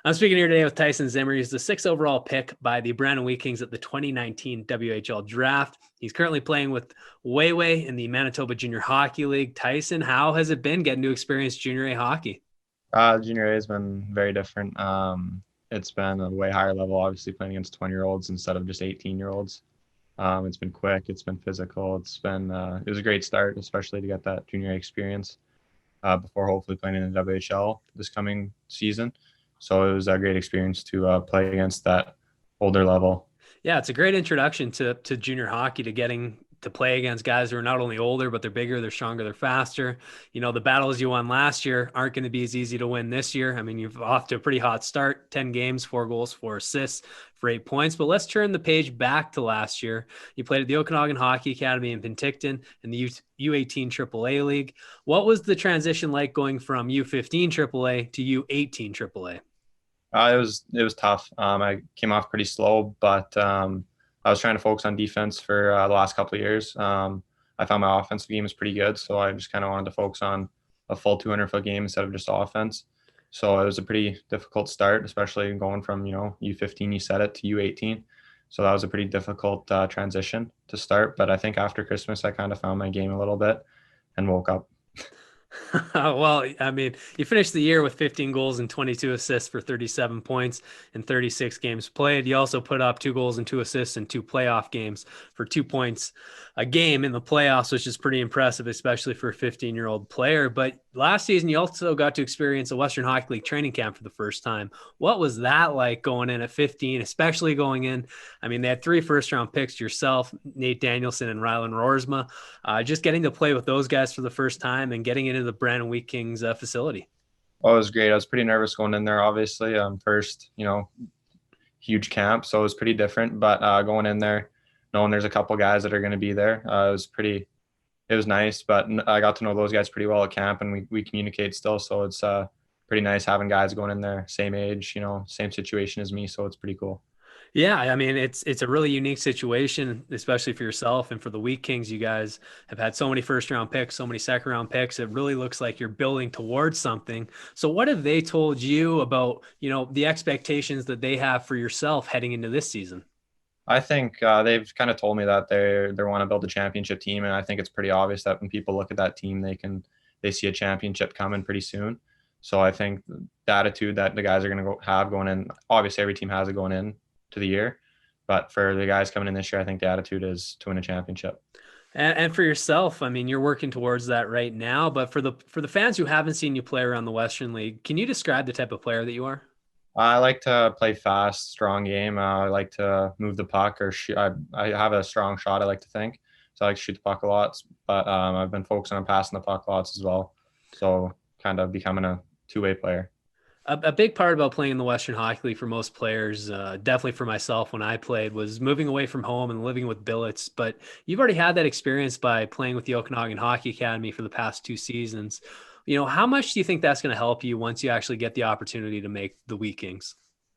I'm speaking here today with Tyson Zimmer. He's the sixth overall pick by the Brandon Wheat Kings at the 2019 WHL draft. He's currently playing with Wayway in the Manitoba Junior Hockey League. Tyson, how has it been getting to experience Junior A hockey? Junior A has been very different. It's been a way higher level, obviously playing against 20-year-olds instead of just 18-year-olds. It's been quick, it's been physical, it was a great start, especially to get that junior A experience before hopefully playing in the WHL this coming season. So it was a great experience to play against that older level. Yeah, it's a great introduction to junior hockey, to getting to play against guys who are not only older, but they're bigger, they're stronger, they're faster. You know, the battles you won last year aren't going to be as easy to win this year. I mean, you've off to a pretty hot start, 10 games, 4 goals, 4 assists for 8 points. But let's turn the page back to last year. You played at the Okanagan Hockey Academy in Penticton in the U18 AAA League. What was the transition like going from U15 AAA to U18 AAA? It was tough. I came off pretty slow, but I was trying to focus on defense for the last couple of years. I found my offensive game is pretty good, so I just kind of wanted to focus on a full 200-foot game instead of just offense. So it was a pretty difficult start, especially going from U15, you said it, to U18. So that was a pretty difficult transition to start. But I think after Christmas, I kind of found my game a little bit and woke up. Well, I mean, you finished the year with 15 goals and 22 assists for 37 points in 36 games played. You also put up 2 goals and 2 assists in 2 playoff games for 2 points a game in the playoffs, which is pretty impressive, especially for a 15-year-old player. But last season, you also got to experience a Western Hockey League training camp for the first time. What was that like going in at 15, especially going in? I mean, they had 3 first-round picks, yourself, Nate Danielson, and Rylan Rorsma. Just getting to play with those guys for the first time and getting into the Brandon Wheat Kings facility. Oh, it was great. I was pretty nervous going in there, obviously. First, huge camp, so it was pretty different. But going in there, knowing there's a couple guys that are going to be there, it was nice. But I got to know those guys pretty well at camp, and we communicate still. So it's pretty nice having guys going in there, same age, same situation as me. So it's pretty cool. Yeah, I mean it's a really unique situation, especially for yourself and for the Wheat Kings. You guys have had so many first-round picks, so many second-round picks. It really looks like you're building towards something. So what have they told you about, the expectations that they have for yourself heading into this season? I think they've kind of told me that they want to build a championship team, and I think it's pretty obvious that when people look at that team, they see a championship coming pretty soon. So I think the attitude that the guys are going to have going in, obviously every team has it going in to the year, but for the guys coming in this year, I think the attitude is to win a championship. And for yourself, I mean, you're working towards that right now. But for the fans who haven't seen you play around the Western League, can you describe the type of player that you are? I like to play fast, strong game. I like to move the puck or shoot. I have a strong shot, I like to think. So I like to shoot the puck a lot, but I've been focusing on passing the puck lots as well. So kind of becoming a two-way player. A big part about playing in the Western Hockey League for most players, definitely for myself when I played, was moving away from home and living with billets. But you've already had that experience by playing with the Okanagan Hockey Academy for the past 2 seasons. How much do you think that's going to help you once you actually get the opportunity to make the Wheat Kings?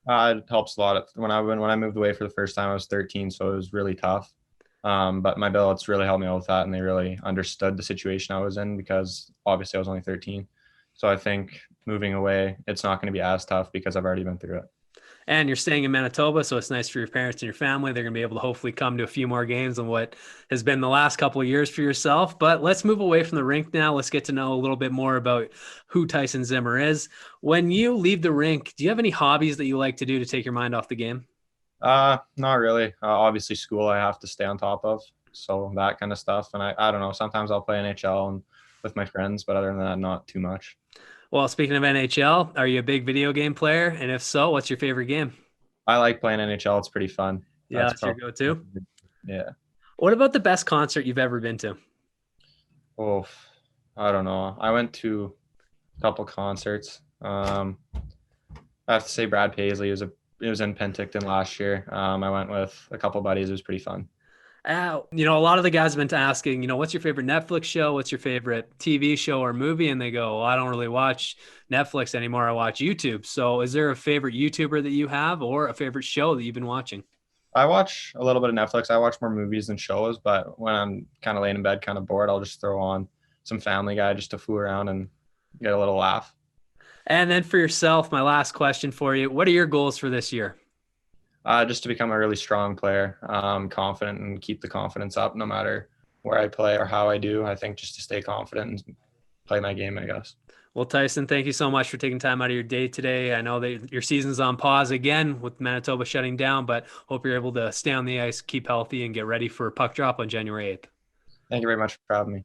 It helps a lot. When I moved away for the first time, I was 13, so it was really tough. But my billets really helped me out with that, and they really understood the situation I was in because obviously I was only 13. So I think moving away, it's not going to be as tough because I've already been through it. And you're staying in Manitoba, so it's nice for your parents and your family. They're going to be able to hopefully come to a few more games than what has been the last couple of years for yourself. But let's move away from the rink now. Let's get to know a little bit more about who Tyson Zimmer is. When you leave the rink, do you have any hobbies that you like to do to take your mind off the game? Not really. Obviously, school I have to stay on top of, so that kind of stuff. And I don't know. Sometimes I'll play NHL and with my friends, but other than that, not too much. Well, speaking of NHL, are you a big video game player? And if so, what's your favorite game? I like playing NHL. It's pretty fun. Yeah, That's that's your probably go-to. yeah. What about the best concert you've ever been to? Oh, I don't know. I went to a couple concerts. I have to say Brad Paisley it was in Penticton last year. I went with a couple buddies. It was pretty fun. A lot of the guys have been asking, what's your favorite Netflix show? What's your favorite TV show or movie? And they go, well, I don't really watch Netflix anymore. I watch YouTube. So is there a favorite YouTuber that you have or a favorite show that you've been watching? I watch a little bit of Netflix. I watch more movies than shows, but when I'm kind of laying in bed, kind of bored, I'll just throw on some Family Guy just to fool around and get a little laugh. And then for yourself, my last question for you. What are your goals for this year? Just to become a really strong player, confident and keep the confidence up no matter where I play or how I do. I think just to stay confident and play my game, I guess. Well, Tyson, thank you so much for taking time out of your day today. I know that your season's on pause again with Manitoba shutting down, but hope you're able to stay on the ice, keep healthy, and get ready for puck drop on January 8th. Thank you very much for having me.